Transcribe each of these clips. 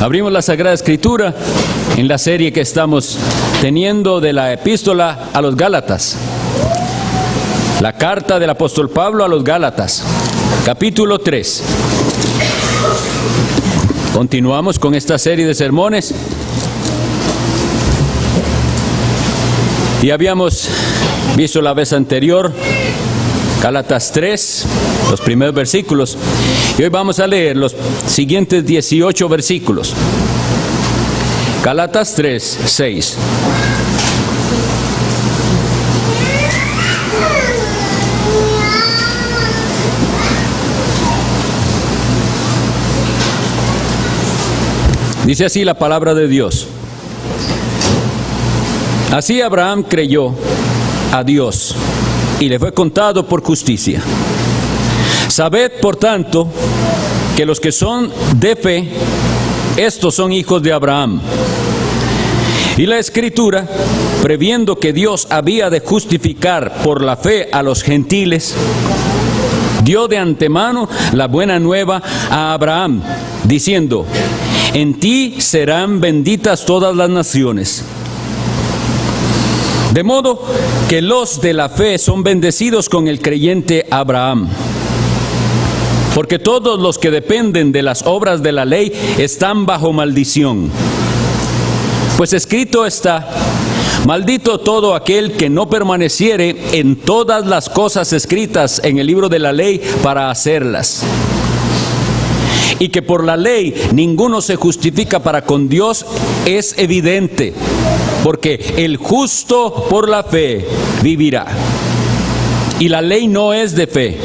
Abrimos la Sagrada Escritura en la serie que estamos teniendo de la Epístola a los Gálatas. La carta del apóstol Pablo a los Gálatas, capítulo 3. Continuamos con esta serie de sermones. Y habíamos visto la vez anterior Gálatas 3, los primeros versículos. Y hoy vamos a leer los siguientes 18 versículos. Gálatas 3, 6. Dice así la palabra de Dios. Así Abraham creyó a Dios y le fue contado por justicia. Sabed, por tanto, que los que son de fe, estos son hijos de Abraham. Y la Escritura, previendo que Dios había de justificar por la fe a los gentiles, dio de antemano la buena nueva a Abraham, diciendo: en ti serán benditas todas las naciones. De modo que los de la fe son bendecidos con el creyente Abraham. Porque todos los que dependen de las obras de la ley están bajo maldición. Pues escrito está: maldito todo aquel que no permaneciere en todas las cosas escritas en el libro de la ley para hacerlas. Y que por la ley ninguno se justifica para con Dios es evidente, porque el justo por la fe vivirá. Y la ley no es de fe,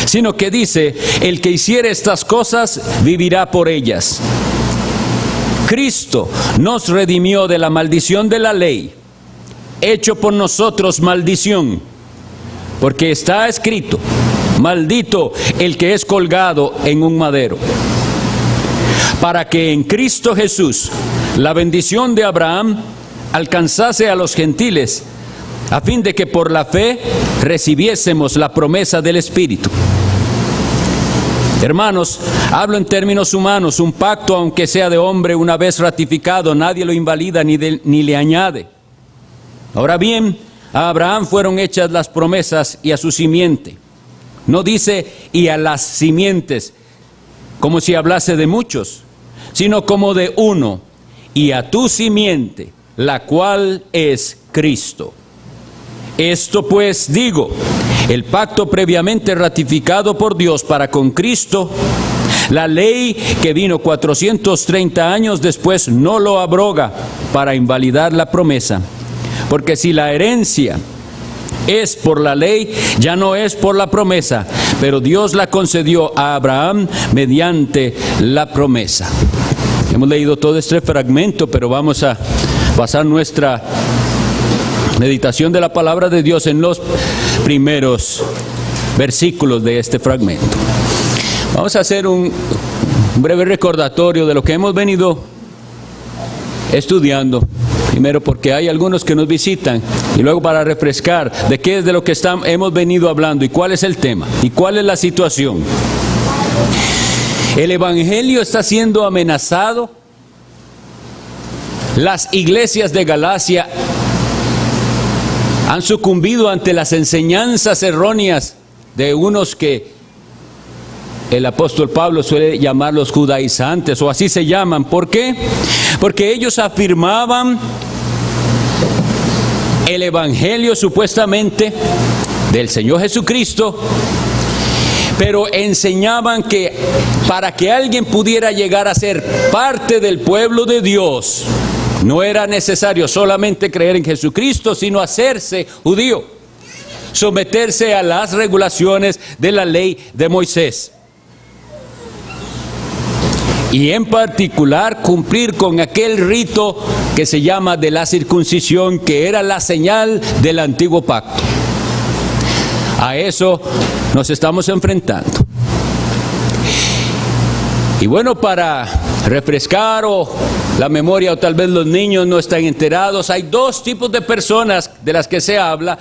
sino que dice: el que hiciere estas cosas vivirá por ellas. Cristo nos redimió de la maldición de la ley, hecho por nosotros maldición, porque está escrito: maldito el que es colgado en un madero. Para que en Cristo Jesús la bendición de Abraham alcanzase a los gentiles, a fin de que por la fe recibiésemos la promesa del Espíritu. Hermanos, hablo en términos humanos: un pacto, aunque sea de hombre, una vez ratificado, nadie lo invalida ni le añade. Ahora bien, a Abraham fueron hechas las promesas y a su simiente. No dice y a las simientes, como si hablase de muchos, sino como de uno, y a tu simiente, la cual es Cristo. Esto pues digo: el pacto previamente ratificado por Dios para con Cristo, la ley que vino 430 años después no lo abroga para invalidar la promesa. Porque si la herencia es por la ley, ya no es por la promesa, pero Dios la concedió a Abraham mediante la promesa. Hemos leído todo este fragmento, pero vamos a basar nuestra meditación de la palabra de Dios en los primeros versículos de este fragmento. Vamos a hacer un breve recordatorio de lo que hemos venido estudiando. Primero porque hay algunos que nos visitan, y luego para refrescar de qué es de lo que hemos venido hablando y cuál es el tema y cuál es la situación. El Evangelio está siendo amenazado. Las iglesias de Galacia han sucumbido ante las enseñanzas erróneas de unos que el apóstol Pablo suele llamar los judaizantes, o así se llaman. ¿Por qué? Porque ellos afirmaban el Evangelio supuestamente del Señor Jesucristo, pero enseñaban que para que alguien pudiera llegar a ser parte del pueblo de Dios, no era necesario solamente creer en Jesucristo, sino hacerse judío, someterse a las regulaciones de la ley de Moisés. Y en particular cumplir con aquel rito que se llama de la circuncisión, que era la señal del antiguo pacto. A eso nos estamos enfrentando. Y bueno, para refrescar la memoria, o tal vez los niños no están enterados, hay dos tipos de personas de las que se habla.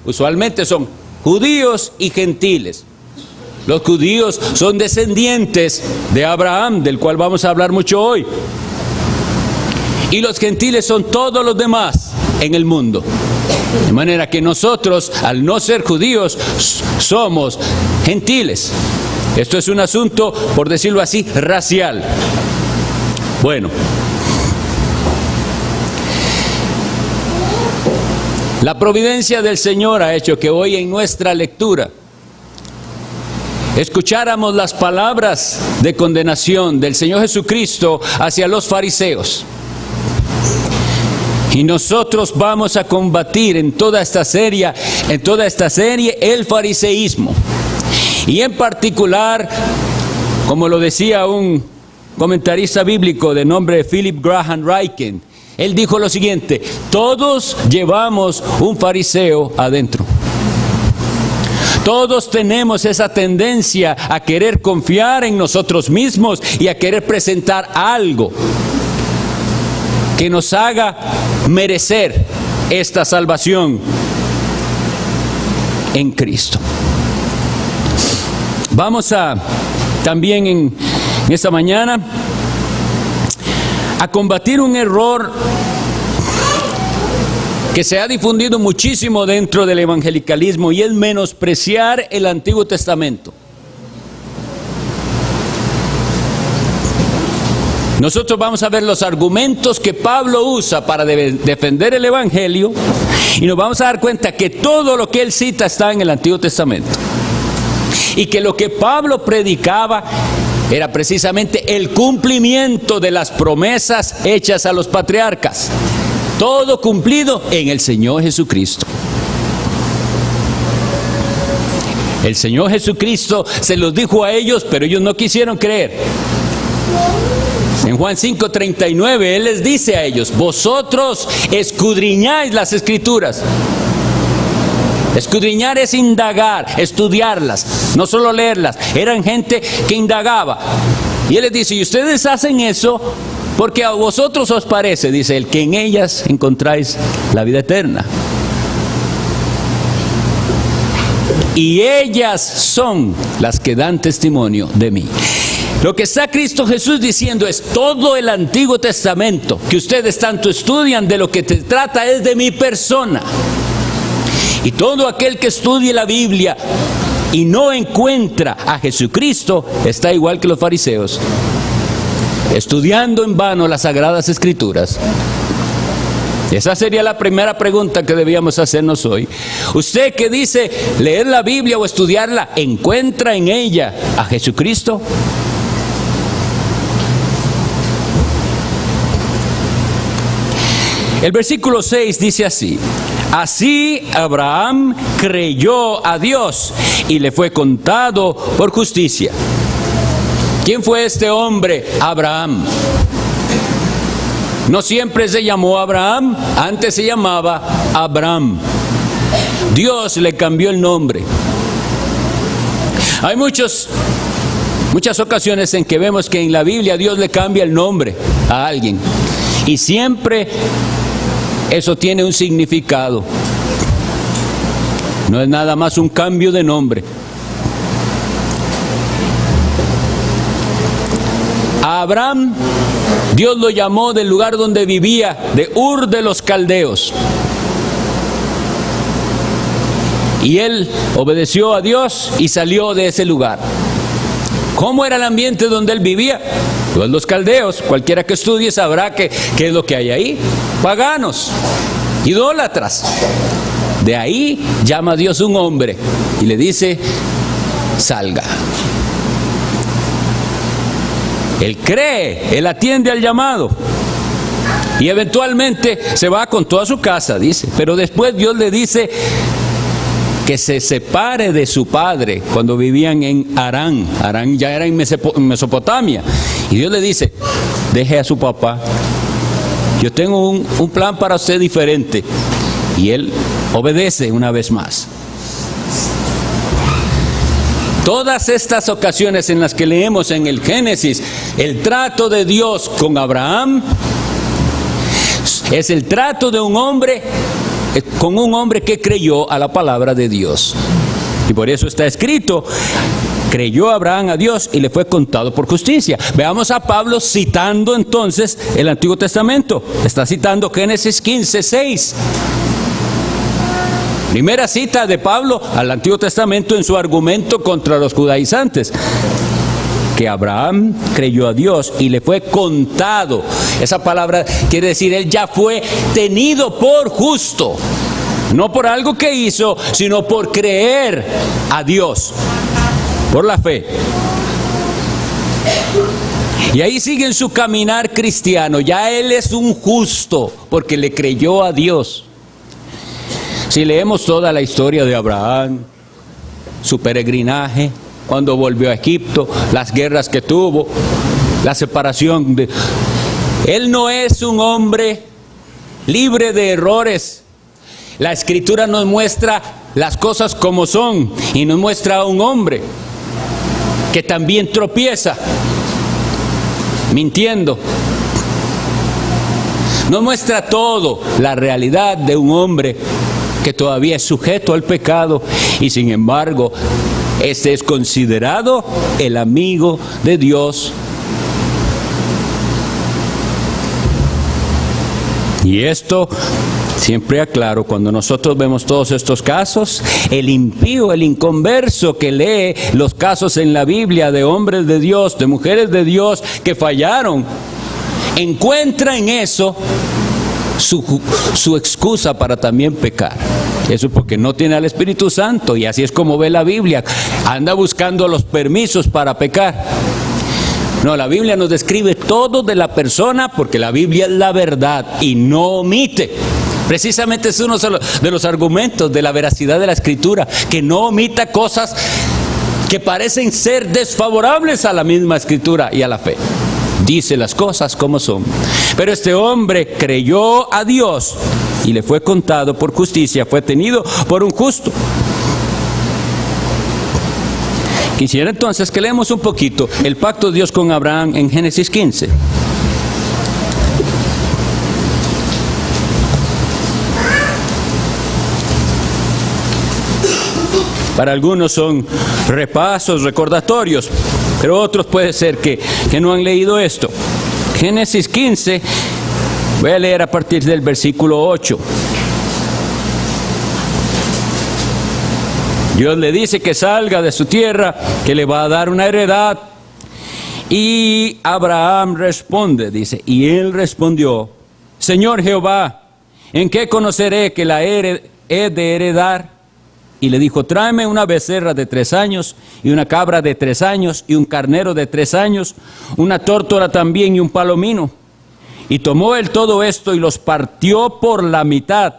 Usualmente son judíos y gentiles. Los judíos son descendientes de Abraham, del cual vamos a hablar mucho hoy. Y los gentiles son todos los demás en el mundo. De manera que nosotros, al no ser judíos, somos gentiles. Esto es un asunto, por decirlo así, racial. Bueno. La providencia del Señor ha hecho que hoy en nuestra lectura escucháramos las palabras de condenación del Señor Jesucristo hacia los fariseos. Y nosotros vamos a combatir en toda esta serie el fariseísmo. Y en particular, como lo decía un comentarista bíblico de nombre Philip Graham Ryken, él dijo lo siguiente: todos llevamos un fariseo adentro. Todos tenemos esa tendencia a querer confiar en nosotros mismos y a querer presentar algo que nos haga merecer esta salvación en Cristo. Vamos a también en esta mañana a combatir un error que se ha difundido muchísimo dentro del evangelicalismo, y es menospreciar el Antiguo Testamento. Nosotros vamos a ver los argumentos que Pablo usa para defender el Evangelio, y nos vamos a dar cuenta que todo lo que él cita está en el Antiguo Testamento, y que lo que Pablo predicaba era precisamente el cumplimiento de las promesas hechas a los patriarcas, todo cumplido en el Señor Jesucristo. El Señor Jesucristo se los dijo a ellos, pero ellos no quisieron creer. En Juan 5:39, Él les dice a ellos: vosotros escudriñáis las Escrituras. Escudriñar es indagar, estudiarlas, no solo leerlas. Eran gente que indagaba. Y Él les dice: y ustedes hacen eso porque a vosotros os parece, dice Él, que en ellas encontráis la vida eterna. Y ellas son las que dan testimonio de mí. Lo que está Cristo Jesús diciendo es: todo el Antiguo Testamento que ustedes tanto estudian, de lo que te trata es de mi persona. Y todo aquel que estudie la Biblia y no encuentra a Jesucristo está igual que los fariseos, estudiando en vano las Sagradas Escrituras. Esa sería la primera pregunta que debíamos hacernos hoy. Usted que dice leer la Biblia o estudiarla, ¿encuentra en ella a Jesucristo? El versículo 6 dice así: así Abraham creyó a Dios y le fue contado por justicia. ¿Quién fue este hombre? Abraham. No siempre se llamó Abraham, antes se llamaba Abram. Dios le cambió el nombre. Hay muchas ocasiones en que vemos que en la Biblia Dios le cambia el nombre a alguien, y siempre eso tiene un significado. No es nada más un cambio de nombre. A Abraham, Dios lo llamó del lugar donde vivía, de Ur de los Caldeos. Y él obedeció a Dios y salió de ese lugar. ¿Cómo era el ambiente donde él vivía? Pues los caldeos, cualquiera que estudie sabrá qué es lo que hay ahí. Paganos, idólatras. De ahí llama a Dios un hombre y le dice: salga. Él cree, él atiende al llamado. Y eventualmente se va con toda su casa, dice. Pero después Dios le dice que se separe de su padre cuando vivían en Harán. Harán ya era en Mesopotamia. Y Dios le dice: deje a su papá. Yo tengo un plan para usted diferente. Y él obedece una vez más. Todas estas ocasiones en las que leemos en el Génesis el trato de Dios con Abraham, es el trato de un hombre con un hombre que creyó a la palabra de Dios. Y por eso está escrito creyó Abraham a Dios y le fue contado por justicia. Veamos a Pablo citando entonces el Antiguo Testamento. Está citando Génesis 15:6. Primera cita de Pablo al Antiguo Testamento en su argumento contra los judaizantes. Que Abraham creyó a Dios y le fue contado. Esa palabra quiere decir, él ya fue tenido por justo. No por algo que hizo, sino por creer a Dios. Por la fe. Y ahí sigue en su caminar cristiano. Ya él es un justo porque le creyó a Dios. Si leemos toda la historia de Abraham, su peregrinaje, cuando volvió a Egipto, las guerras que tuvo, la separación de... Él no es un hombre libre de errores. La Escritura nos muestra las cosas como son y nos muestra a un hombre que también tropieza, mintiendo. Nos muestra todo, la realidad de un hombre que todavía es sujeto al pecado y sin embargo, este es considerado el amigo de Dios. Y esto siempre aclaro, cuando nosotros vemos todos estos casos, el impío, el inconverso que lee los casos en la Biblia de hombres de Dios, de mujeres de Dios que fallaron, encuentra en eso su excusa para también pecar. Eso porque no tiene al Espíritu Santo y así es como ve la Biblia. Anda buscando los permisos para pecar. No, la Biblia nos describe todo de la persona porque la Biblia es la verdad y no omite. Precisamente es uno de los argumentos de la veracidad de la Escritura, que no omita cosas que parecen ser desfavorables a la misma Escritura y a la fe. Dice las cosas como son. Pero este hombre creyó a Dios y le fue contado por justicia, fue tenido por un justo. Quisiera entonces que leamos un poquito el pacto de Dios con Abraham en Génesis 15. Para algunos son repasos, recordatorios, pero otros puede ser que no han leído esto. Génesis 15, voy a leer a partir del versículo 8. Dios le dice que salga de su tierra, que le va a dar una heredad. Y Abraham responde, dice, y él respondió, Señor Jehová, ¿en qué conoceré que la he de heredar? Y le dijo, tráeme una becerra de 3 años, y una cabra de 3 años, y un carnero de 3 años, una tórtola también, y un palomino. Y tomó él todo esto, y los partió por la mitad,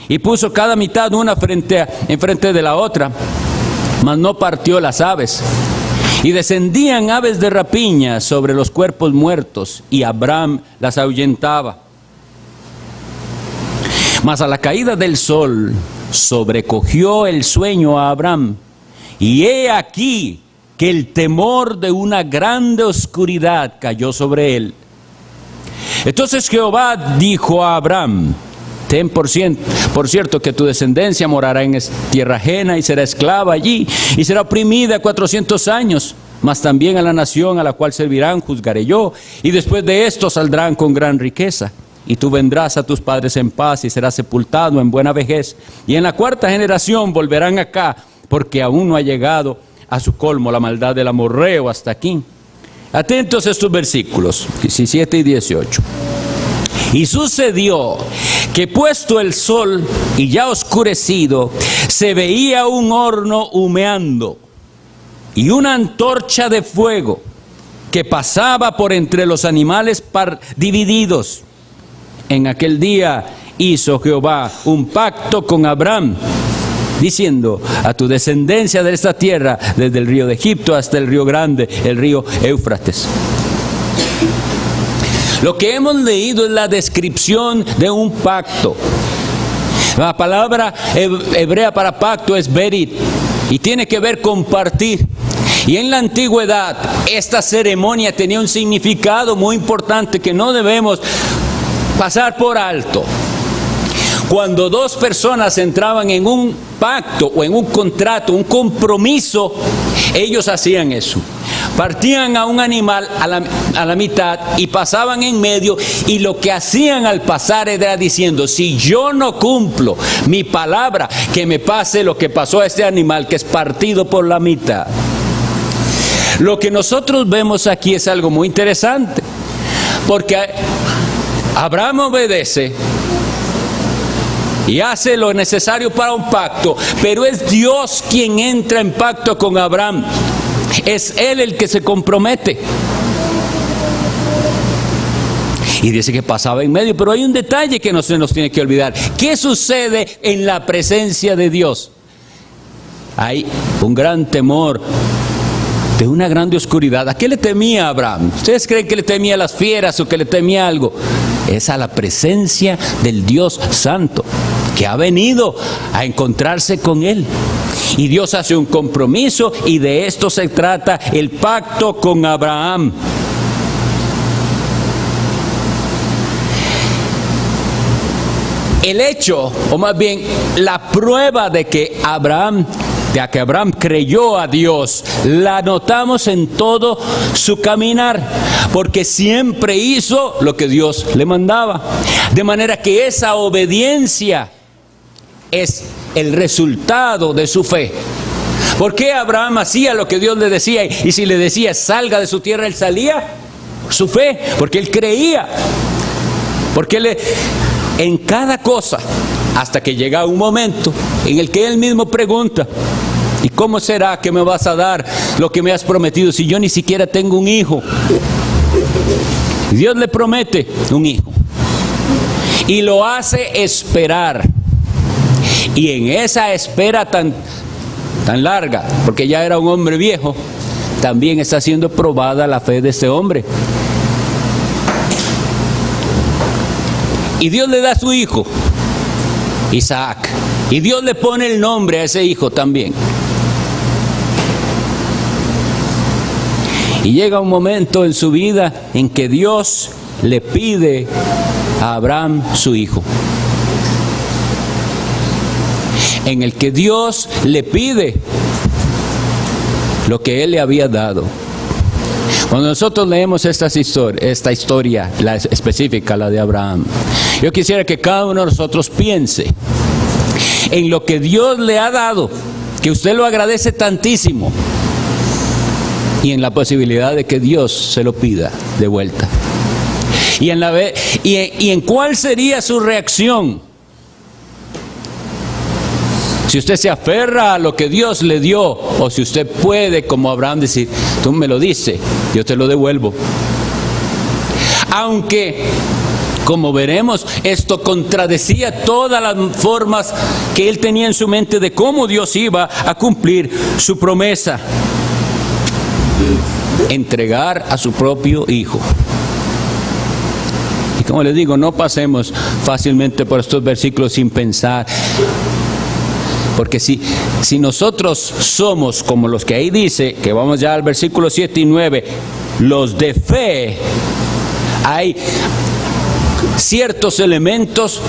y puso cada mitad una enfrente de la otra, mas no partió las aves. Y descendían aves de rapiña sobre los cuerpos muertos, y Abraham las ahuyentaba. Mas a la caída del sol sobrecogió el sueño a Abraham, y he aquí que el temor de una grande oscuridad cayó sobre él. Entonces Jehová dijo a Abraham, ten por cierto que tu descendencia morará en tierra ajena y será esclava allí y será oprimida 400 años, mas también a la nación a la cual servirán juzgaré yo, y después de esto saldrán con gran riqueza. Y tú vendrás a tus padres en paz y serás sepultado en buena vejez. Y en la 4ª generación volverán acá, porque aún no ha llegado a su colmo la maldad del amorreo hasta aquí. Atentos a estos versículos, 17 y 18. Y sucedió que puesto el sol y ya oscurecido, se veía un horno humeando y una antorcha de fuego que pasaba por entre los animales divididos. En aquel día hizo Jehová un pacto con Abraham, diciendo, a tu descendencia de esta tierra, desde el río de Egipto hasta el río grande, el río Éufrates. Lo que hemos leído es la descripción de un pacto. La palabra hebrea para pacto es berit y tiene que ver con compartir. Y en la antigüedad esta ceremonia tenía un significado muy importante que no debemos pasar por alto. Cuando 2 personas entraban en un pacto o en un contrato, un compromiso, ellos hacían eso. Partían a un animal a la mitad y pasaban en medio, y lo que hacían al pasar era diciendo: si yo no cumplo mi palabra, que me pase lo que pasó a este animal que es partido por la mitad. Lo que nosotros vemos aquí es algo muy interesante, porque Abraham obedece y hace lo necesario para un pacto, pero es Dios quien entra en pacto con Abraham. Es Él el que se compromete. Y dice que pasaba en medio, pero hay un detalle que no se nos tiene que olvidar. ¿Qué sucede en la presencia de Dios? Hay un gran temor, de una grande oscuridad. ¿A qué le temía Abraham? ¿Ustedes creen que le temía a las fieras o que le temía algo? Es a la presencia del Dios Santo, que ha venido a encontrarse con él. Y Dios hace un compromiso, y de esto se trata el pacto con Abraham. El hecho, o más bien la prueba de que Abraham creyó a Dios, la notamos en todo su caminar, porque siempre hizo lo que Dios le mandaba. De manera que esa obediencia es el resultado de su fe. ¿Por qué Abraham hacía lo que Dios le decía? Y si le decía salga de su tierra, él salía. Por su fe, porque él creía. Porque en cada cosa, hasta que llega un momento en el que él mismo pregunta: ¿y cómo será que me vas a dar lo que me has prometido si yo ni siquiera tengo un hijo? Y Dios le promete un hijo y lo hace esperar. Y en esa espera tan larga, porque ya era un hombre viejo, también está siendo probada la fe de este hombre. Y Dios le da a su hijo, Isaac, y Dios le pone el nombre a ese hijo también. Y llega un momento en su vida en que Dios le pide a Abraham su hijo, en el que Dios le pide lo que él le había dado. Cuando nosotros leemos esta historia, la específica, la de Abraham, yo quisiera que cada uno de nosotros piense en lo que Dios le ha dado, que usted lo agradece tantísimo, y en la posibilidad de que Dios se lo pida de vuelta. Y en cuál sería su reacción si usted se aferra a lo que Dios le dio, o si usted puede, como Abraham, decir: tú me lo dices, yo te lo devuelvo. Aunque, como veremos, esto contradecía todas las formas que él tenía en su mente de cómo Dios iba a cumplir su promesa: entregar a su propio hijo. Y como les digo, no pasemos fácilmente por estos versículos sin pensar. Porque si nosotros somos como los que ahí dice, que vamos ya al versículo 7 y 9, los de fe, hay ciertos elementos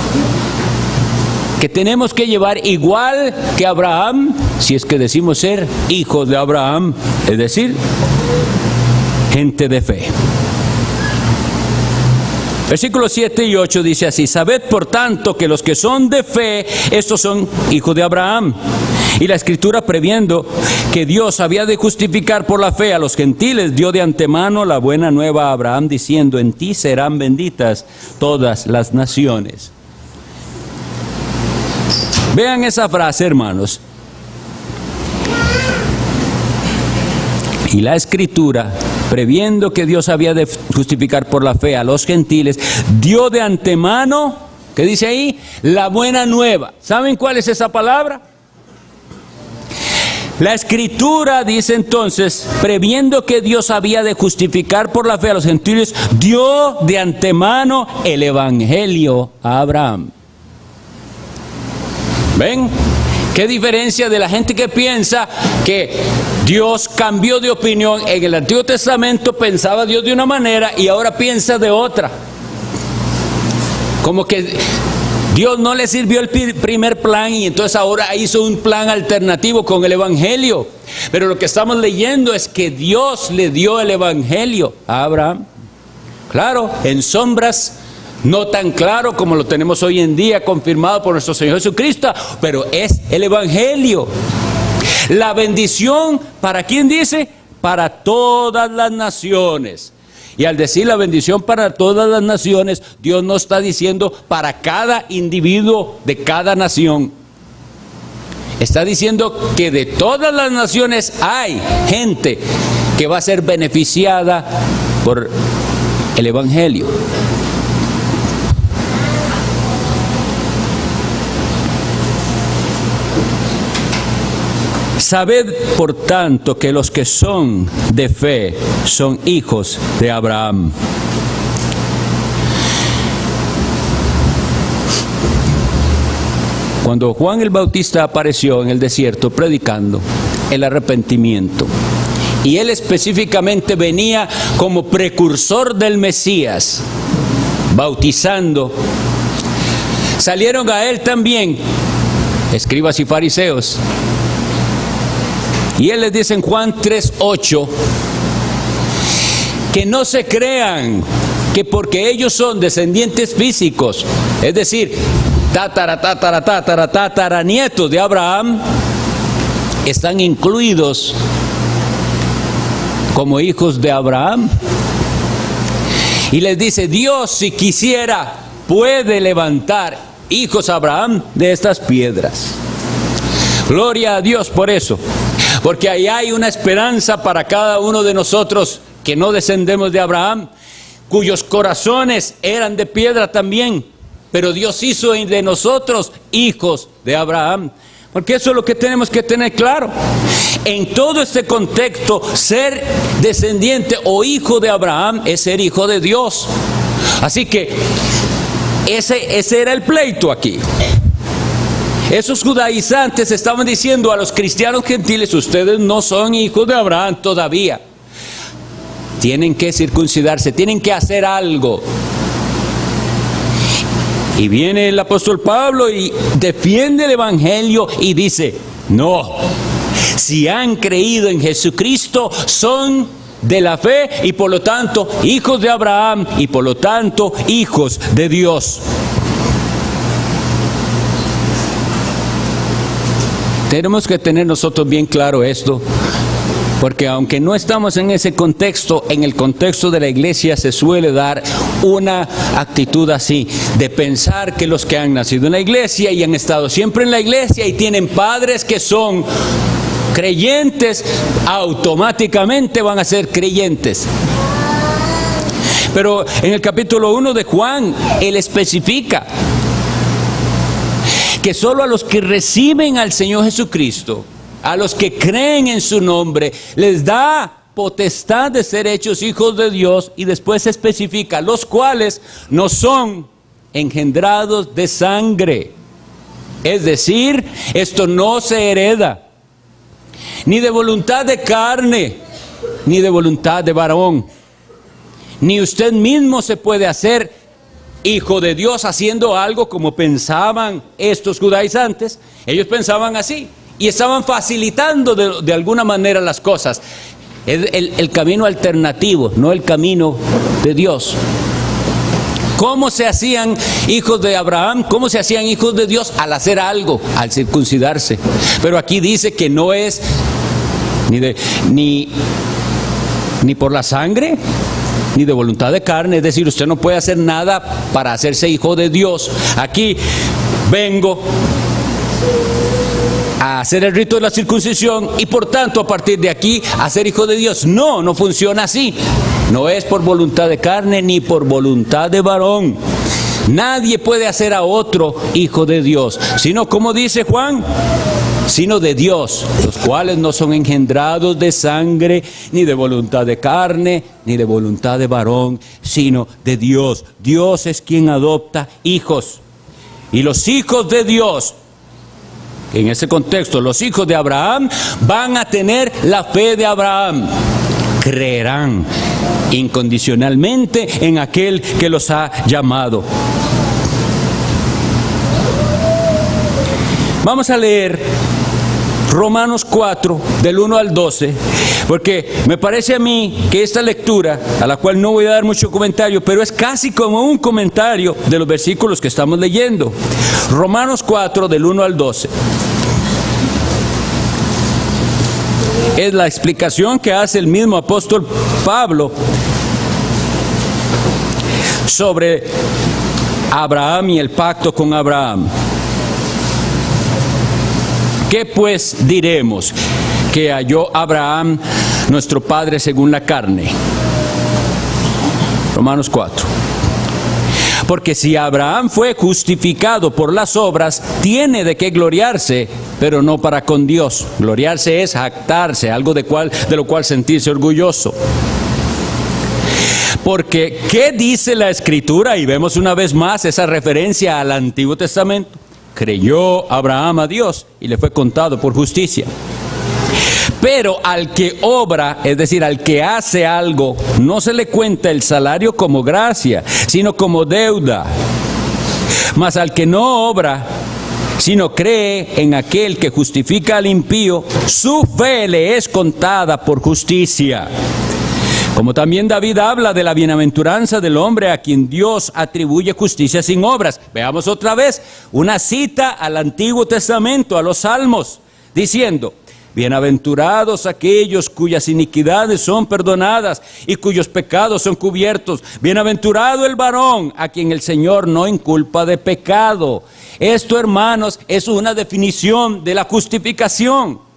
que tenemos que llevar igual que Abraham, si es que decimos ser hijos de Abraham, es decir, gente de fe. Versículos 7 y 8 dice así: sabed por tanto que los que son de fe, estos son hijos de Abraham. Y la Escritura, previendo que Dios había de justificar por la fe a los gentiles, dio de antemano la buena nueva a Abraham, diciendo: en ti serán benditas todas las naciones. Vean esa frase, hermanos. Y la Escritura, previendo que Dios había de justificar por la fe a los gentiles, dio de antemano, ¿qué dice ahí? La buena nueva. ¿Saben cuál es esa palabra? La Escritura dice entonces, previendo que Dios había de justificar por la fe a los gentiles, dio de antemano el Evangelio a Abraham. ¿Ven? ¿Qué diferencia de la gente que piensa que Dios cambió de opinión? En el Antiguo Testamento pensaba Dios de una manera y ahora piensa de otra. Como que Dios no le sirvió el primer plan y entonces ahora hizo un plan alternativo con el Evangelio. Pero lo que estamos leyendo es que Dios le dio el Evangelio a Abraham. Claro, en sombras, no tan claro como lo tenemos hoy en día, confirmado por nuestro Señor Jesucristo, pero es el Evangelio. La bendición, ¿para quién dice? Para todas las naciones. Y al decir la bendición para todas las naciones, Dios no está diciendo para cada individuo de cada nación. Está diciendo que de todas las naciones hay gente que va a ser beneficiada por el Evangelio. Sabed, por tanto, que los que son de fe son hijos de Abraham. Cuando Juan el Bautista apareció en el desierto predicando el arrepentimiento, y él específicamente venía como precursor del Mesías, bautizando, salieron a él también escribas y fariseos. Y él les dice en Juan 3:8 que no se crean que porque ellos son descendientes físicos, es decir, tataranietos de Abraham, están incluidos como hijos de Abraham. Y les dice, Dios, si quisiera, puede levantar hijos a Abraham de estas piedras. Gloria a Dios por eso. Porque ahí hay una esperanza para cada uno de nosotros que no descendemos de Abraham, cuyos corazones eran de piedra también, pero Dios hizo de nosotros hijos de Abraham. Porque eso es lo que tenemos que tener claro. En todo este contexto, ser descendiente o hijo de Abraham es ser hijo de Dios. Así que ese era el pleito aquí. Esos judaizantes estaban diciendo a los cristianos gentiles, ustedes no son hijos de Abraham todavía. Tienen que circuncidarse, tienen que hacer algo. Y viene el apóstol Pablo y defiende el Evangelio y dice, no, si han creído en Jesucristo, son de la fe y por lo tanto hijos de Abraham y por lo tanto hijos de Dios. Tenemos que tener nosotros bien claro esto, porque aunque no estamos en ese contexto, en el contexto de la iglesia se suele dar una actitud así, de pensar que los que han nacido en la iglesia y han estado siempre en la iglesia y tienen padres que son creyentes, automáticamente van a ser creyentes. Pero en el capítulo 1 de Juan, él especifica que solo a los que reciben al Señor Jesucristo, a los que creen en su nombre, les da potestad de ser hechos hijos de Dios, y después se especifica, los cuales no son engendrados de sangre. Es decir, esto no se hereda, ni de voluntad de carne, ni de voluntad de varón. Ni usted mismo se puede hacer hijo de Dios haciendo algo como pensaban estos judaizantes. Ellos pensaban así y estaban facilitando de alguna manera las cosas. El camino alternativo, no el camino de Dios. ¿Cómo se hacían hijos de Abraham? ¿Cómo se hacían hijos de Dios? Al hacer algo, al circuncidarse. Pero aquí dice que no es ni por la sangre, ni de voluntad de carne. Es decir, usted no puede hacer nada para hacerse hijo de Dios. Aquí vengo a hacer el rito de la circuncisión y por tanto a partir de aquí a ser hijo de Dios. No, no funciona así. No es por voluntad de carne ni por voluntad de varón. Nadie puede hacer a otro hijo de Dios, sino como dice Juan, sino de Dios, los cuales no son engendrados de sangre, ni de voluntad de carne, ni de voluntad de varón, sino de Dios. Dios es quien adopta hijos. Y los hijos de Dios, en ese contexto, los hijos de Abraham, van a tener la fe de Abraham. Creerán incondicionalmente en aquel que los ha llamado. Vamos a leer Romanos 4, del 1 al 12, porque me parece a mí que esta lectura, a la cual no voy a dar mucho comentario, pero es casi como un comentario de los versículos que estamos leyendo. Romanos 4, del 1 al 12. Es la explicación que hace el mismo apóstol Pablo sobre Abraham y el pacto con Abraham. ¿Qué pues diremos? Que halló Abraham, nuestro padre según la carne. Romanos 4. Porque si Abraham fue justificado por las obras, tiene de qué gloriarse, pero no para con Dios. Gloriarse es jactarse, algo de lo cual sentirse orgulloso. Porque, ¿qué dice la Escritura? Y vemos una vez más esa referencia al Antiguo Testamento. Creyó Abraham a Dios y le fue contado por justicia. Pero al que obra, es decir, al que hace algo, no se le cuenta el salario como gracia, sino como deuda. Mas al que no obra, sino cree en aquel que justifica al impío, su fe le es contada por justicia. Como también David habla de la bienaventuranza del hombre a quien Dios atribuye justicia sin obras. Veamos otra vez una cita al Antiguo Testamento, a los Salmos, diciendo: bienaventurados aquellos cuyas iniquidades son perdonadas y cuyos pecados son cubiertos. Bienaventurado el varón a quien el Señor no inculpa de pecado. Esto, hermanos, es una definición de la justificación.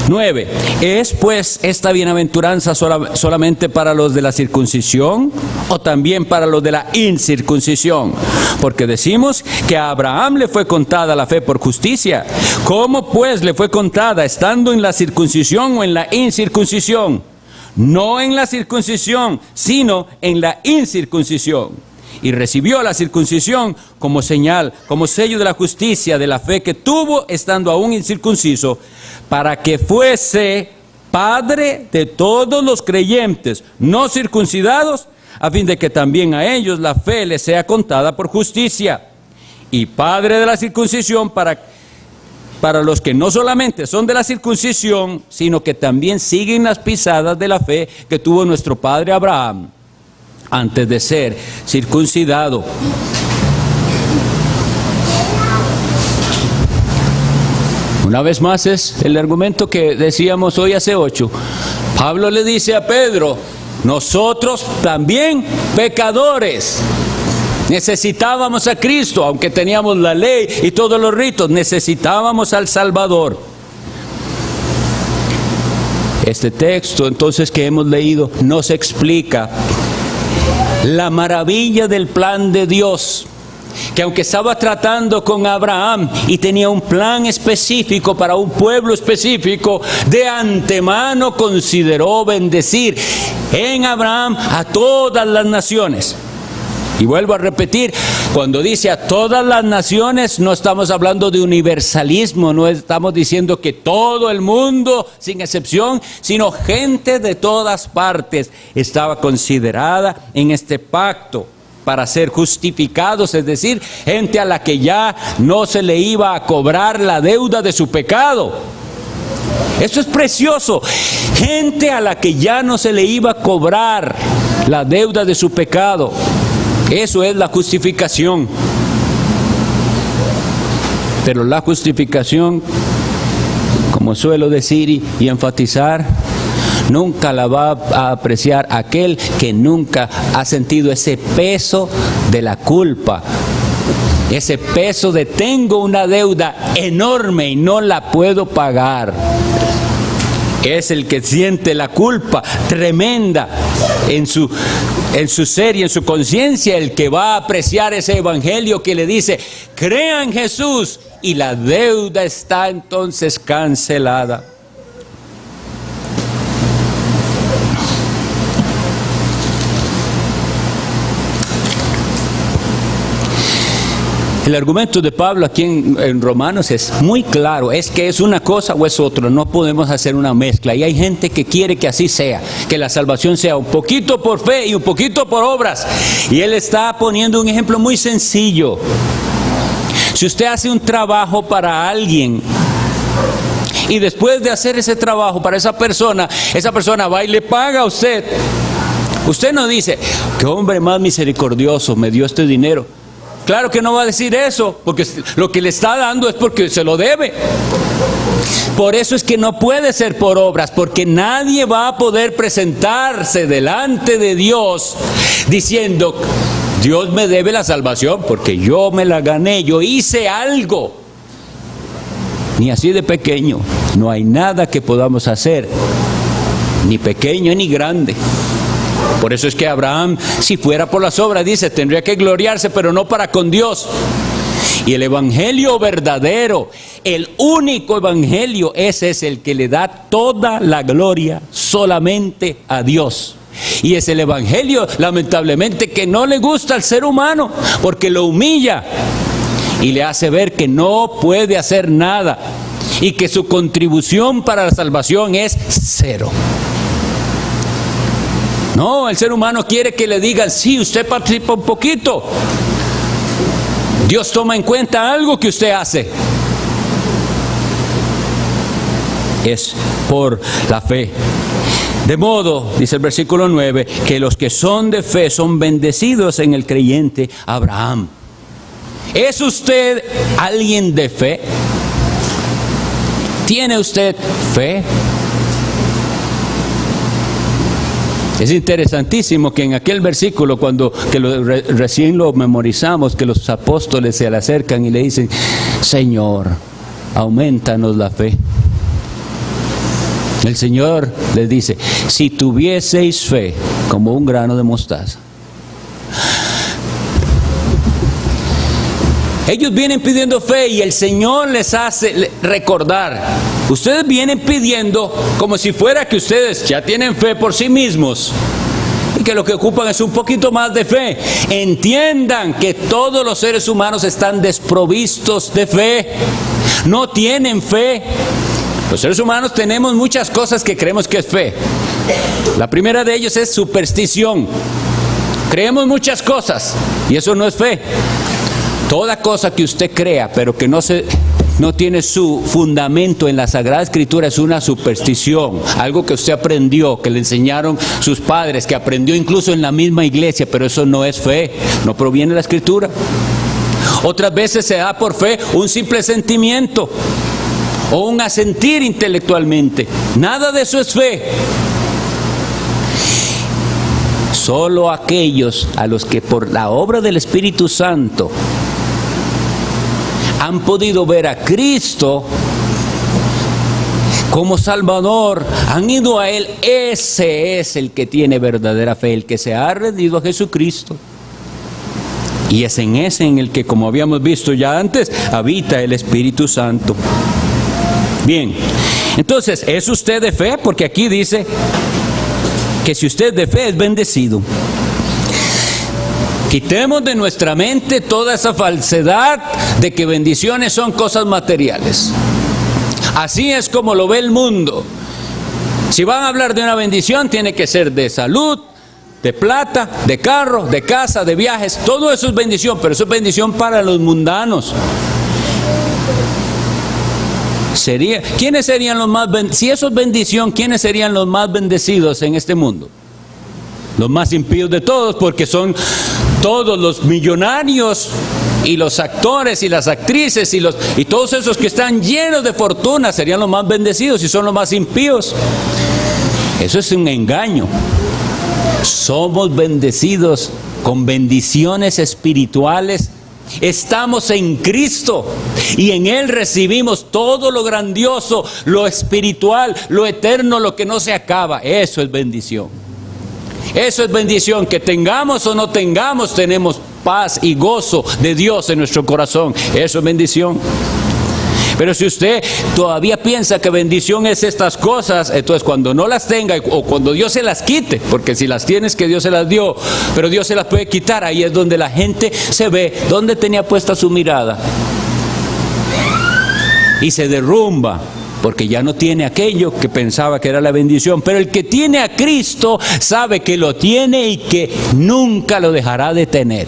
9. ¿Es pues esta bienaventuranza solamente para los de la circuncisión o también para los de la incircuncisión? Porque decimos que a Abraham le fue contada la fe por justicia. ¿Cómo pues le fue contada, estando en la circuncisión o en la incircuncisión? No en la circuncisión, sino en la incircuncisión. Y recibió la circuncisión como señal, como sello de la justicia, de la fe que tuvo estando aún incircunciso, para que fuese padre de todos los creyentes no circuncidados, a fin de que también a ellos la fe les sea contada por justicia. Y padre de la circuncisión para los que no solamente son de la circuncisión, sino que también siguen las pisadas de la fe que tuvo nuestro padre Abraham antes de ser circuncidado. Una vez más es el argumento que decíamos hoy hace 8. Pablo le dice a Pedro: nosotros también pecadores necesitábamos a Cristo, aunque teníamos la ley y todos los ritos, necesitábamos al Salvador. Este texto entonces que hemos leído nos explica la maravilla del plan de Dios, que aunque estaba tratando con Abraham y tenía un plan específico para un pueblo específico, de antemano consideró bendecir en Abraham a todas las naciones. Y vuelvo a repetir, cuando dice a todas las naciones, no estamos hablando de universalismo, no estamos diciendo que todo el mundo, sin excepción, sino gente de todas partes estaba considerada en este pacto para ser justificados, es decir, gente a la que ya no se le iba a cobrar la deuda de su pecado. Esto es precioso, gente a la que ya no se le iba a cobrar la deuda de su pecado. Eso es la justificación. Pero la justificación, como suelo decir y enfatizar, nunca la va a apreciar aquel que nunca ha sentido ese peso de la culpa. Ese peso de tengo una deuda enorme y no la puedo pagar. Es el que siente la culpa tremenda en su ser y en su conciencia, el que va a apreciar ese evangelio que le dice: crea en Jesús y la deuda está entonces cancelada. El argumento de Pablo aquí en Romanos es muy claro, es que es una cosa o es otra, no podemos hacer una mezcla. Y hay gente que quiere que así sea, que la salvación sea un poquito por fe y un poquito por obras. Y él está poniendo un ejemplo muy sencillo. Si usted hace un trabajo para alguien y después de hacer ese trabajo para esa persona va y le paga a usted. Usted no dice, qué hombre más misericordioso, me dio este dinero. Claro que no va a decir eso, porque lo que le está dando es porque se lo debe. Por eso es que no puede ser por obras, porque nadie va a poder presentarse delante de Dios diciendo, Dios me debe la salvación porque yo me la gané, yo hice algo. Ni así de pequeño, no hay nada que podamos hacer, ni pequeño ni grande. Por eso es que Abraham, si fuera por las obras, dice, tendría que gloriarse, pero no para con Dios. Y el evangelio verdadero, el único evangelio, ese es el que le da toda la gloria solamente a Dios. Y es el evangelio, lamentablemente, que no le gusta al ser humano, porque lo humilla y le hace ver que no puede hacer nada y que su contribución para la salvación es cero. No, el ser humano quiere que le digan, sí, usted participa un poquito. Dios toma en cuenta algo que usted hace. Es por la fe. De modo, dice el versículo 9, que los que son de fe son bendecidos en el creyente Abraham. ¿Es usted alguien de fe? ¿Tiene usted fe? Es interesantísimo que en aquel versículo, recién lo memorizamos, que los apóstoles se le acercan y le dicen, Señor, aumentanos la fe. El Señor les dice, si tuvieseis fe como un grano de mostaza. Ellos vienen pidiendo fe y el Señor les hace recordar. Ustedes vienen pidiendo como si fuera que ustedes ya tienen fe por sí mismos y que lo que ocupan es un poquito más de fe. Entiendan que todos los seres humanos están desprovistos de fe. No tienen fe. Los seres humanos tenemos muchas cosas que creemos que es fe. La primera de ellos es superstición. Creemos muchas cosas y eso no es fe. Toda cosa que usted crea, pero que no tiene su fundamento en la Sagrada Escritura, es una superstición. Algo que usted aprendió, que le enseñaron sus padres, que aprendió incluso en la misma iglesia, pero eso no es fe, no proviene de la Escritura. Otras veces se da por fe un simple sentimiento o un asentir intelectualmente. Nada de eso es fe. Solo aquellos a los que por la obra del Espíritu Santo han podido ver a Cristo como Salvador, han ido a Él, ese es el que tiene verdadera fe, el que se ha rendido a Jesucristo. Y es en ese en el que, como habíamos visto ya antes, habita el Espíritu Santo. Bien, entonces, ¿es usted de fe? Porque aquí dice que si usted es de fe es bendecido. Quitemos de nuestra mente toda esa falsedad de que bendiciones son cosas materiales. Así es como lo ve el mundo. Si van a hablar de una bendición, tiene que ser de salud, de plata, de carro, de casa, de viajes. Todo eso es bendición, pero eso es bendición para los mundanos. ¿Quiénes serían los más si eso es bendición, quiénes serían los más bendecidos en este mundo? Los más impíos de todos, porque son todos los millonarios y los actores y las actrices y todos esos que están llenos de fortuna serían los más bendecidos y son los más impíos. Eso es un engaño. Somos bendecidos con bendiciones espirituales. Estamos en Cristo y en Él recibimos todo lo grandioso, lo espiritual, lo eterno, lo que no se acaba. Eso es bendición. Eso es bendición, que tengamos o no tengamos, tenemos paz y gozo de Dios en nuestro corazón. Eso es bendición. Pero si usted todavía piensa que bendición es estas cosas, entonces cuando no las tenga o cuando Dios se las quite, porque si las tienes que Dios se las dio, pero Dios se las puede quitar, ahí es donde la gente se ve dónde tenía puesta su mirada y se derrumba, porque ya no tiene aquello que pensaba que era la bendición. Pero el que tiene a Cristo sabe que lo tiene y que nunca lo dejará de tener.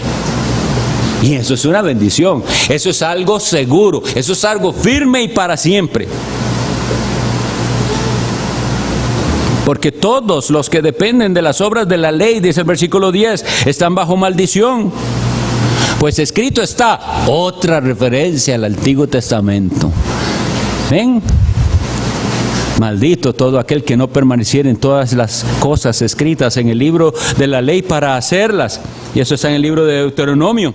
Y eso es una bendición, eso es algo seguro, eso es algo firme y para siempre. Porque todos los que dependen de las obras de la ley, dice el versículo 10, están bajo maldición. Pues escrito está, otra referencia al Antiguo Testamento. ¿Ven? Maldito todo aquel que no permaneciera en todas las cosas escritas en el libro de la ley para hacerlas. Y eso está en el libro de Deuteronomio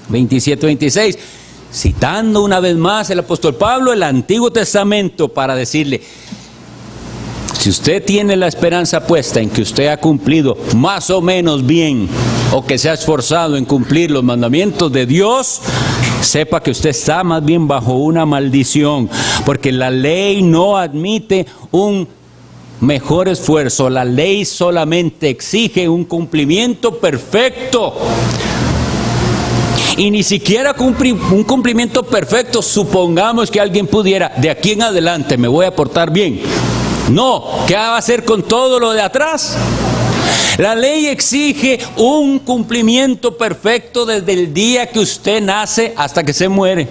27-26. Citando una vez más el apóstol Pablo el Antiguo Testamento para decirle, si usted tiene la esperanza puesta en que usted ha cumplido más o menos bien, o que se ha esforzado en cumplir los mandamientos de Dios, sepa que usted está más bien bajo una maldición, porque la ley no admite un mejor esfuerzo. La ley solamente exige un cumplimiento perfecto. Y ni siquiera un cumplimiento perfecto. Supongamos que alguien pudiera, de aquí en adelante me voy a portar bien. No, ¿qué va a hacer con todo lo de atrás? La ley exige un cumplimiento perfecto desde el día que usted nace hasta que se muere.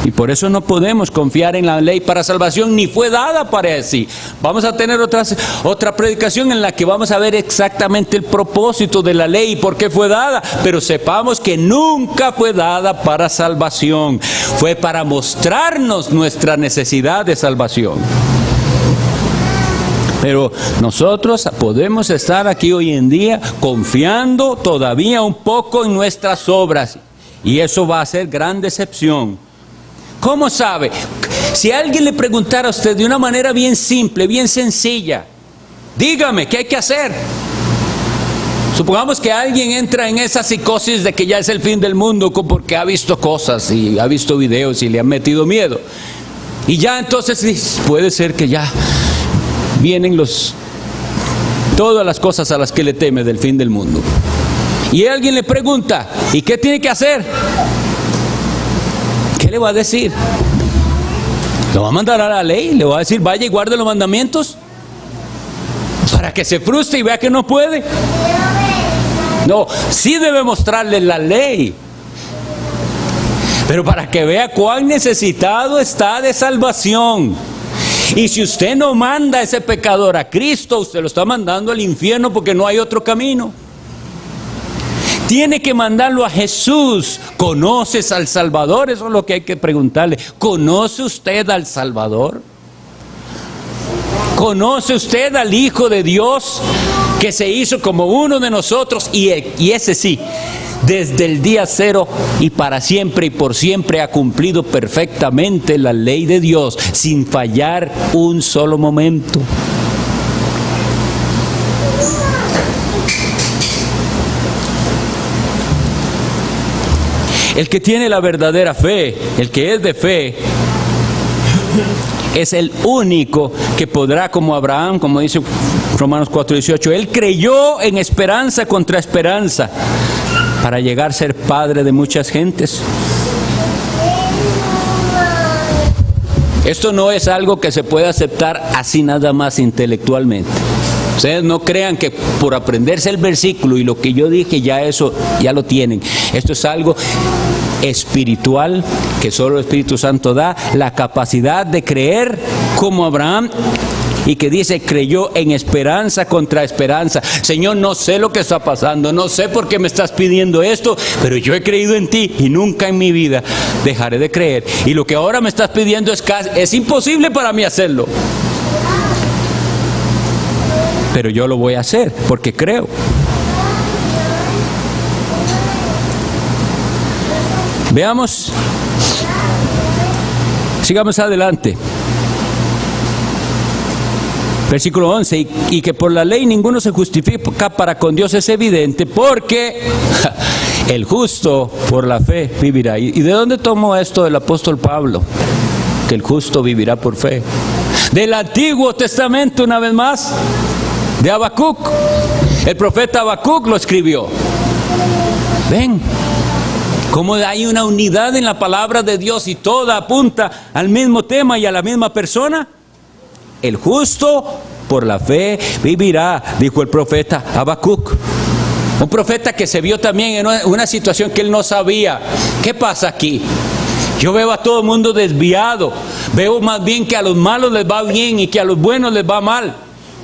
Y por eso no podemos confiar en la ley para salvación, ni fue dada para así. Vamos a tener otra predicación en la que vamos a ver exactamente el propósito de la ley y por qué fue dada. Pero sepamos que nunca fue dada para salvación. Fue para mostrarnos nuestra necesidad de salvación. Pero nosotros podemos estar aquí hoy en día confiando todavía un poco en nuestras obras. Y eso va a ser gran decepción. ¿Cómo sabe? Si alguien le preguntara a usted de una manera bien simple, bien sencilla, dígame, ¿qué hay que hacer? Supongamos que alguien entra en esa psicosis de que ya es el fin del mundo porque ha visto cosas y ha visto videos y le han metido miedo. Y ya entonces puede ser que ya vienen todas las cosas a las que le teme del fin del mundo. Y alguien le pregunta, ¿y qué tiene que hacer? ¿Qué le va a decir? ¿Lo va a mandar a la ley? ¿Le va a decir, vaya y guarde los mandamientos? Para que se frustre y vea que no puede. No, sí debe mostrarle la ley, pero para que vea cuán necesitado está de salvación. Y si usted no manda a ese pecador a Cristo, usted lo está mandando al infierno porque no hay otro camino. Tiene que mandarlo a Jesús. ¿Conoces al Salvador? Eso es lo que hay que preguntarle. ¿Conoce usted al Salvador? ¿Conoce usted al Hijo de Dios que se hizo como uno de nosotros? Y ese sí, desde el día cero y para siempre y por siempre ha cumplido perfectamente la ley de Dios sin fallar un solo momento. El que tiene la verdadera fe, el que es de fe, es el único que podrá, como Abraham, como dice Romanos 4:18, él creyó en esperanza contra esperanza para llegar a ser padre de muchas gentes. Esto no es algo que se puede aceptar así nada más intelectualmente. Ustedes no crean que por aprenderse el versículo y lo que yo dije ya lo tienen. Esto es algo espiritual que solo el Espíritu Santo da, la capacidad de creer como Abraham, y que dice, creyó en esperanza contra esperanza. Señor, no sé lo que está pasando, no sé por qué me estás pidiendo esto, pero yo he creído en ti y nunca en mi vida dejaré de creer. Y lo que ahora me estás pidiendo es imposible para mí hacerlo, pero yo lo voy a hacer porque creo. Veamos, sigamos adelante. Versículo 11, y que por la ley ninguno se justifica para con Dios es evidente, porque el justo por la fe vivirá. ¿Y de dónde tomó esto el apóstol Pablo? Que el justo vivirá por fe. Del Antiguo Testamento, una vez más, de Habacuc. El profeta Habacuc lo escribió. Ven, cómo hay una unidad en la palabra de Dios y toda apunta al mismo tema y a la misma persona. El justo por la fe vivirá, dijo el profeta Habacuc. Un profeta que se vio también en una situación que él no sabía. ¿Qué pasa aquí? Yo veo a todo el mundo desviado. Veo más bien que a los malos les va bien y que a los buenos les va mal.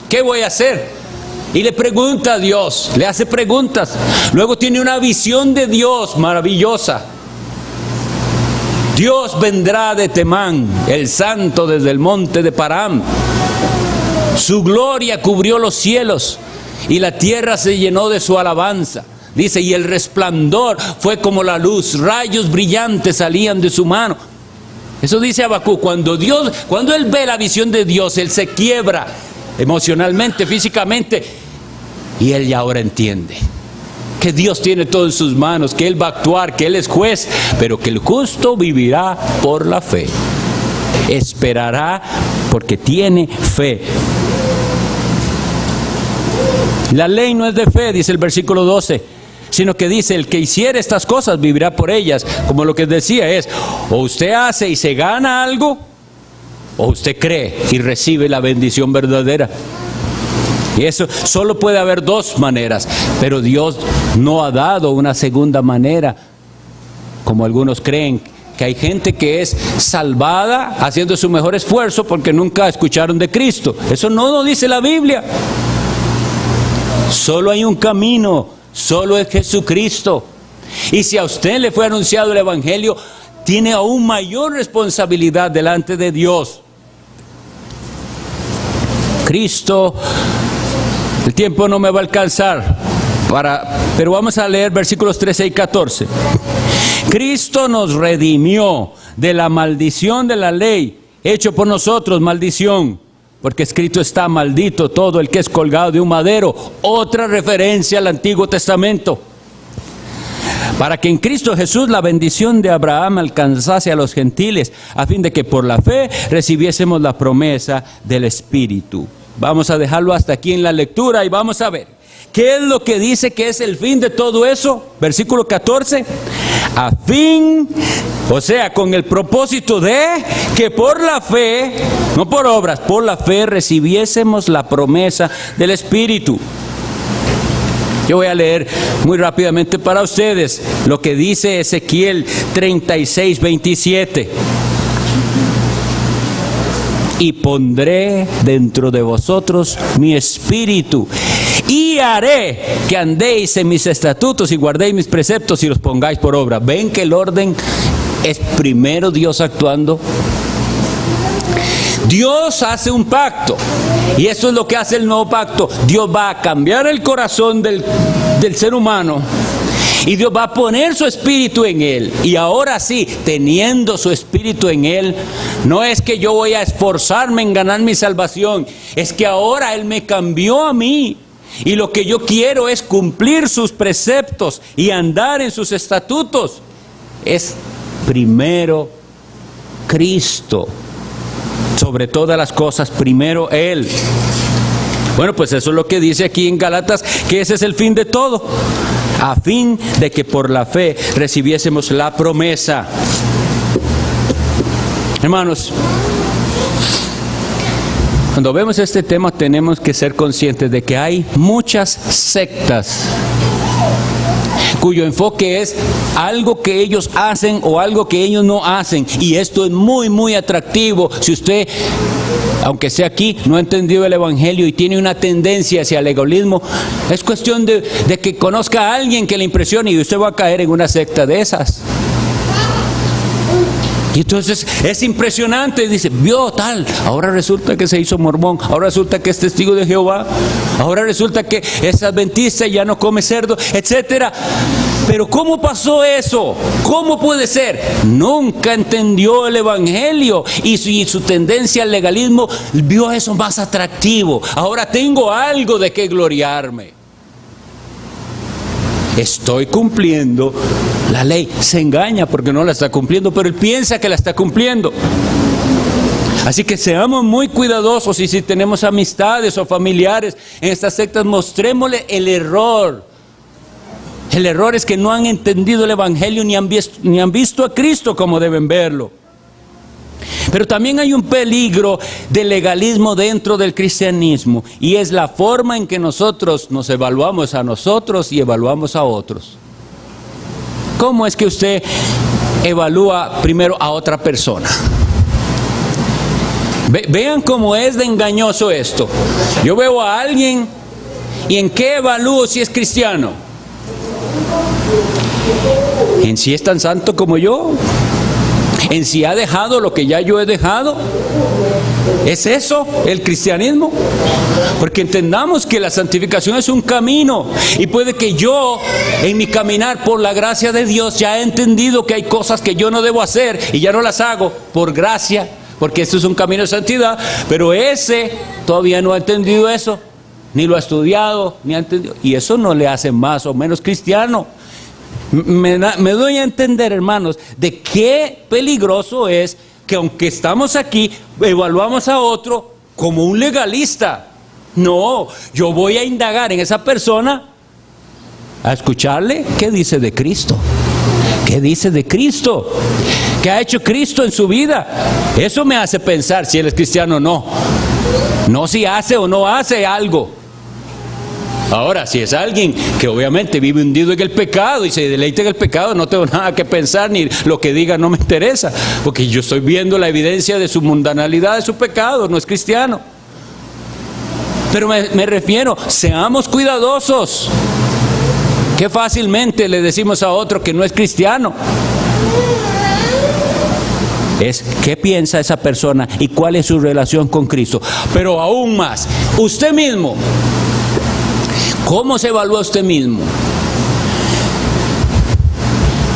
¿Qué voy a hacer? Y le pregunta a Dios, le hace preguntas. Luego tiene una visión de Dios maravillosa. Dios vendrá de Temán, el santo desde el monte de Param. Su gloria cubrió los cielos y la tierra se llenó de su alabanza. Dice, y el resplandor fue como la luz, rayos brillantes salían de su mano. Eso dice Habacuc. Cuando él ve la visión de Dios, él se quiebra emocionalmente, físicamente, y él ya ahora entiende que Dios tiene todo en sus manos, que Él va a actuar, que Él es juez, pero que el justo vivirá por la fe. Esperará porque tiene fe. La ley no es de fe, dice el versículo 12, sino que dice, el que hiciere estas cosas vivirá por ellas. Como lo que decía es, o usted hace y se gana algo, o usted cree y recibe la bendición verdadera. Y eso solo puede haber dos maneras, pero Dios no ha dado una segunda manera, como algunos creen, que hay gente que es salvada haciendo su mejor esfuerzo porque nunca escucharon de Cristo. Eso no lo dice la Biblia. Solo hay un camino, solo es Jesucristo. Y si a usted le fue anunciado el Evangelio, tiene aún mayor responsabilidad delante de Dios. Cristo, el tiempo no me va a alcanzar, pero vamos a leer versículos 13 y 14. Cristo nos redimió de la maldición de la ley, hecho por nosotros maldición, porque escrito está, maldito todo el que es colgado de un madero. Otra referencia al Antiguo Testamento. Para que en Cristo Jesús la bendición de Abraham alcanzase a los gentiles, a fin de que por la fe recibiésemos la promesa del Espíritu. Vamos a dejarlo hasta aquí en la lectura y vamos a ver qué es lo que dice que es el fin de todo eso. Versículo 14, a fin, o sea, con el propósito de que por la fe, no por obras, por la fe recibiésemos la promesa del Espíritu. Yo voy a leer muy rápidamente para ustedes lo que dice Ezequiel 36, 27. Y pondré dentro de vosotros mi espíritu, y haré que andéis en mis estatutos y guardéis mis preceptos y los pongáis por obra. ¿Ven que el orden es primero Dios actuando? Dios hace un pacto, y eso es lo que hace el nuevo pacto. Dios va a cambiar el corazón del ser humano, y Dios va a poner su espíritu en él. Y ahora sí, teniendo su espíritu en él, no es que yo voy a esforzarme en ganar mi salvación, es que ahora Él me cambió a mí. Y lo que yo quiero es cumplir sus preceptos y andar en sus estatutos. Es primero Cristo. Sobre todas las cosas, primero Él. Bueno, pues eso es lo que dice aquí en Gálatas, que ese es el fin de todo, a fin de que por la fe recibiésemos la promesa. Hermanos, cuando vemos este tema tenemos que ser conscientes de que hay muchas sectas cuyo enfoque es algo que ellos hacen o algo que ellos no hacen, y esto es muy muy atractivo. Si usted, aunque sea aquí, no ha entendido el Evangelio y tiene una tendencia hacia el legalismo, es cuestión de que conozca a alguien que le impresione y usted va a caer en una secta de esas. Y entonces es impresionante, dice, vio tal, ahora resulta que se hizo mormón, ahora resulta que es testigo de Jehová, ahora resulta que es adventista y ya no come cerdo, etcétera. Pero ¿cómo pasó eso? ¿Cómo puede ser? Nunca entendió el Evangelio y su tendencia al legalismo vio eso más atractivo. Ahora tengo algo de qué gloriarme. Estoy cumpliendo la ley. Se engaña porque no la está cumpliendo, pero él piensa que la está cumpliendo. Así que seamos muy cuidadosos, y si tenemos amistades o familiares en estas sectas, mostrémosle el error. El error es que no han entendido el Evangelio ni han visto a Cristo como deben verlo. Pero también hay un peligro de legalismo dentro del cristianismo, y es la forma en que nosotros nos evaluamos a nosotros y evaluamos a otros. ¿Cómo es que usted evalúa primero a otra persona? Vean cómo es de engañoso esto. Yo veo a alguien y ¿en qué evalúo si es cristiano? ¿En si es tan santo como yo? ¿En si ha dejado lo que ya yo he dejado? ¿Es eso el cristianismo? Porque entendamos que la santificación es un camino, y puede que yo en mi caminar por la gracia de Dios ya he entendido que hay cosas que yo no debo hacer y ya no las hago por gracia, porque esto es un camino de santidad, pero ese todavía no ha entendido eso, ni lo ha estudiado, ni ha entendido, y eso no le hace más o menos cristiano. Me doy a entender, hermanos, de qué peligroso es que aunque estamos aquí, evaluamos a otro como un legalista. No, yo voy a indagar en esa persona, a escucharle qué dice de Cristo. ¿Qué dice de Cristo? ¿Qué ha hecho Cristo en su vida? Eso me hace pensar si él es cristiano o no. No si hace o no hace algo. Ahora, si es alguien que obviamente vive hundido en el pecado y se deleita en el pecado, no tengo nada que pensar, ni lo que diga no me interesa, porque yo estoy viendo la evidencia de su mundanalidad, de su pecado, no es cristiano. Pero me refiero, seamos cuidadosos. Qué fácilmente le decimos a otro que no es cristiano. Es qué piensa esa persona y cuál es su relación con Cristo. Pero aún más, usted mismo, ¿cómo se evalúa usted mismo?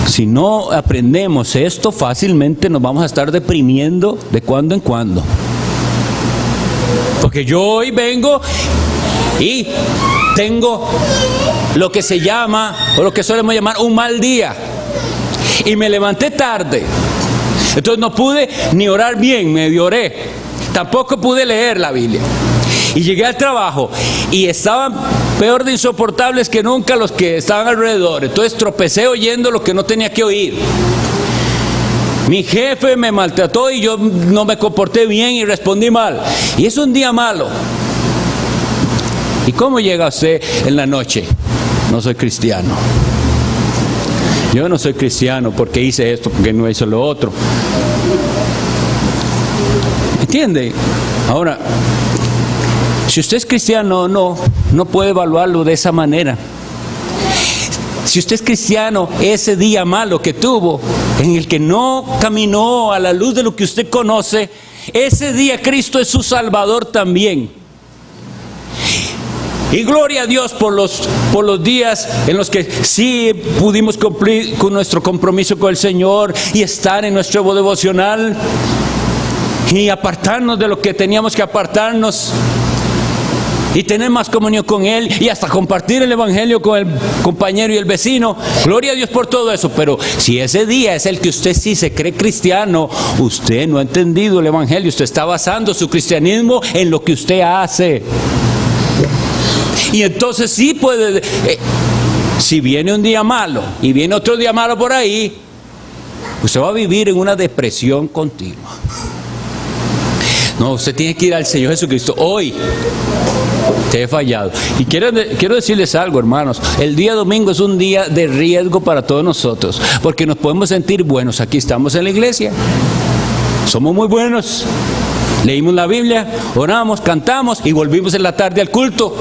Si no aprendemos esto, fácilmente nos vamos a estar deprimiendo de cuando en cuando. Porque yo hoy vengo y tengo lo que se llama, o lo que solemos llamar, un mal día. Y me levanté tarde. Entonces no pude ni orar bien, medio oré. Tampoco pude leer la Biblia. Y llegué al trabajo y estaban peor de insoportables que nunca los que estaban alrededor. Entonces tropecé oyendo lo que no tenía que oír. Mi jefe me maltrató y yo no me comporté bien y respondí mal. Y es un día malo. ¿Y cómo llega usted en la noche? No soy cristiano. Yo no soy cristiano porque hice esto, porque no hice lo otro. ¿Entiende? Ahora, si usted es cristiano, no puede evaluarlo de esa manera. Si usted es cristiano, ese día malo que tuvo, en el que no caminó a la luz de lo que usted conoce, ese día Cristo es su Salvador también. Y gloria a Dios por los días en los que sí pudimos cumplir con nuestro compromiso con el Señor y estar en nuestro devocional y apartarnos de lo que teníamos que apartarnos y tener más comunión con Él y hasta compartir el Evangelio con el compañero y el vecino. Gloria a Dios por todo eso. Pero si ese día es el que usted sí se cree cristiano, usted no ha entendido el Evangelio. Usted está basando su cristianismo en lo que usted hace. Y entonces sí puede, si viene un día malo y viene otro día malo por ahí, usted va a vivir en una depresión continua. No, usted tiene que ir al Señor Jesucristo. Hoy te he fallado. Y quiero decirles algo, hermanos. El día domingo es un día de riesgo para todos nosotros, porque nos podemos sentir buenos. Aquí estamos en la iglesia. Somos muy buenos. Leímos la Biblia, oramos, cantamos y volvimos en la tarde al culto.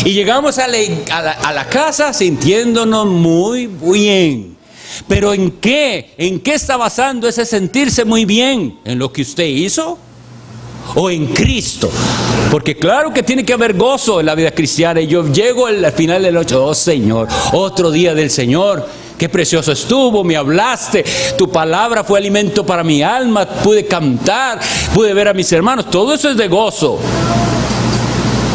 Y llegamos a la casa sintiéndonos muy bien. Pero ¿en qué? ¿En qué está basando ese sentirse muy bien? ¿En lo que usted hizo? ¿O en Cristo? Porque claro que tiene que haber gozo en la vida cristiana. Y yo llego al final de la noche, oh Señor, otro día del Señor. Qué precioso estuvo, me hablaste, tu palabra fue alimento para mi alma, pude cantar, pude ver a mis hermanos. Todo eso es de gozo.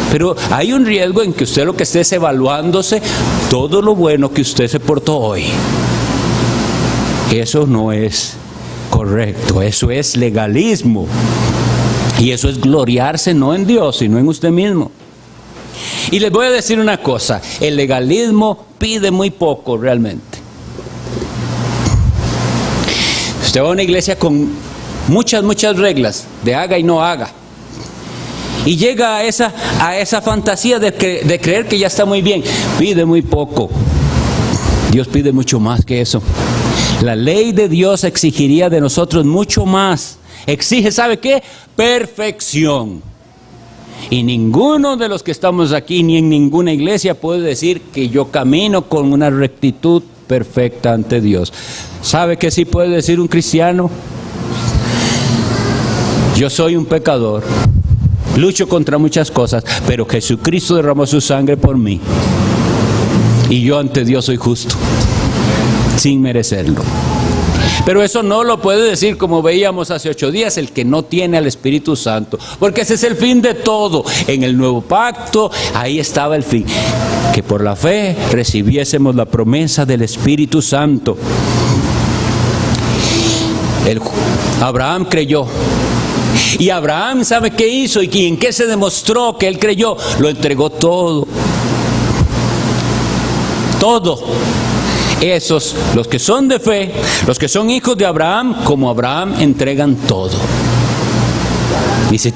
Pero hay un riesgo en que usted lo que esté es evaluándose todo lo bueno que usted se portó hoy. Eso no es correcto, eso es legalismo. Y eso es gloriarse no en Dios, sino en usted mismo. Y les voy a decir una cosa, el legalismo pide muy poco realmente. Usted va a una iglesia con muchas reglas de haga y no haga. Y llega a esa fantasía de creer que ya está muy bien. Pide muy poco. Dios pide mucho más que eso. La ley de Dios exigiría de nosotros mucho más. Exige, ¿sabe qué? Perfección. Y ninguno de los que estamos aquí, ni en ninguna iglesia, puede decir que yo camino con una rectitud perfecta ante Dios. ¿Sabe qué sí puede decir un cristiano? Yo soy un pecador. Lucho contra muchas cosas, pero Jesucristo derramó su sangre por mí. Y yo ante Dios soy justo, sin merecerlo. Pero eso no lo puede decir, como veíamos hace 8 días, el que no tiene al Espíritu Santo. Porque ese es el fin de todo. En el nuevo pacto, ahí estaba el fin. Que por la fe recibiésemos la promesa del Espíritu Santo. Abraham creyó. Y Abraham, ¿sabe qué hizo? ¿Y en qué se demostró que él creyó? Lo entregó todo. Todo. Esos, los que son de fe, los que son hijos de Abraham, como Abraham, entregan todo. Y si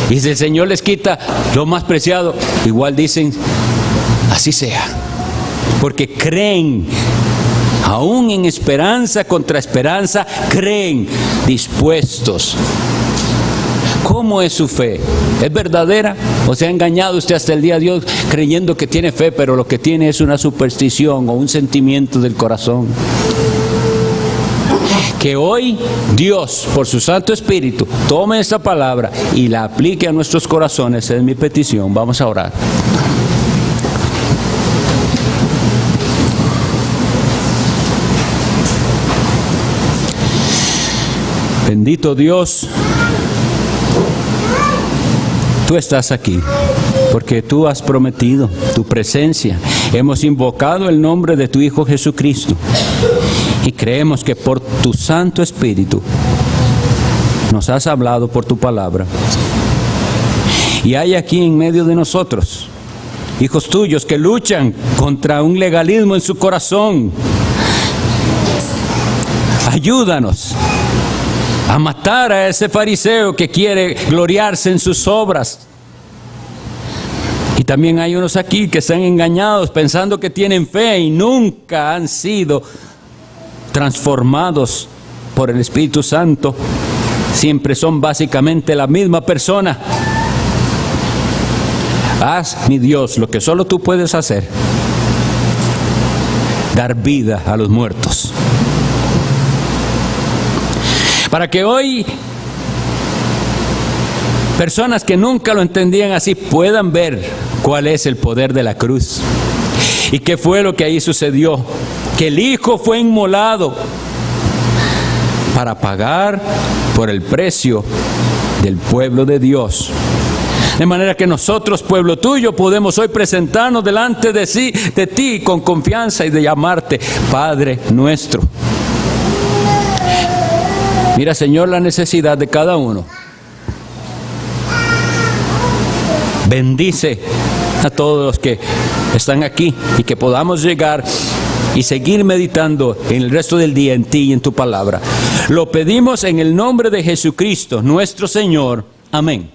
el Señor les quita lo más preciado, igual dicen, así sea. Porque creen, aún en esperanza contra esperanza, creen, dispuestos. ¿Cómo es su fe? ¿Es verdadera? ¿O se ha engañado usted hasta el día de hoy creyendo que tiene fe, pero lo que tiene es una superstición o un sentimiento del corazón? Que hoy Dios, por su Santo Espíritu, tome esta palabra y la aplique a nuestros corazones. Es mi petición. Vamos a orar. Bendito Dios, tú estás aquí, porque tú has prometido tu presencia. Hemos invocado el nombre de tu Hijo Jesucristo y creemos que por tu Santo Espíritu nos has hablado por tu palabra. Y hay aquí en medio de nosotros hijos tuyos que luchan contra un legalismo en su corazón. Ayúdanos a matar a ese fariseo que quiere gloriarse en sus obras. Y también hay unos aquí que están engañados pensando que tienen fe y nunca han sido transformados por el Espíritu Santo. Siempre son básicamente la misma persona. Haz, mi Dios, lo que solo tú puedes hacer: dar vida a los muertos. Para que hoy personas que nunca lo entendían así puedan ver cuál es el poder de la cruz y qué fue lo que ahí sucedió. Que el Hijo fue inmolado para pagar por el precio del pueblo de Dios. De manera que nosotros, pueblo tuyo, podemos hoy presentarnos delante de ti con confianza y de llamarte Padre nuestro. Mira, Señor, la necesidad de cada uno. Bendice a todos los que están aquí y que podamos llegar y seguir meditando en el resto del día en ti y en tu palabra. Lo pedimos en el nombre de Jesucristo, nuestro Señor. Amén.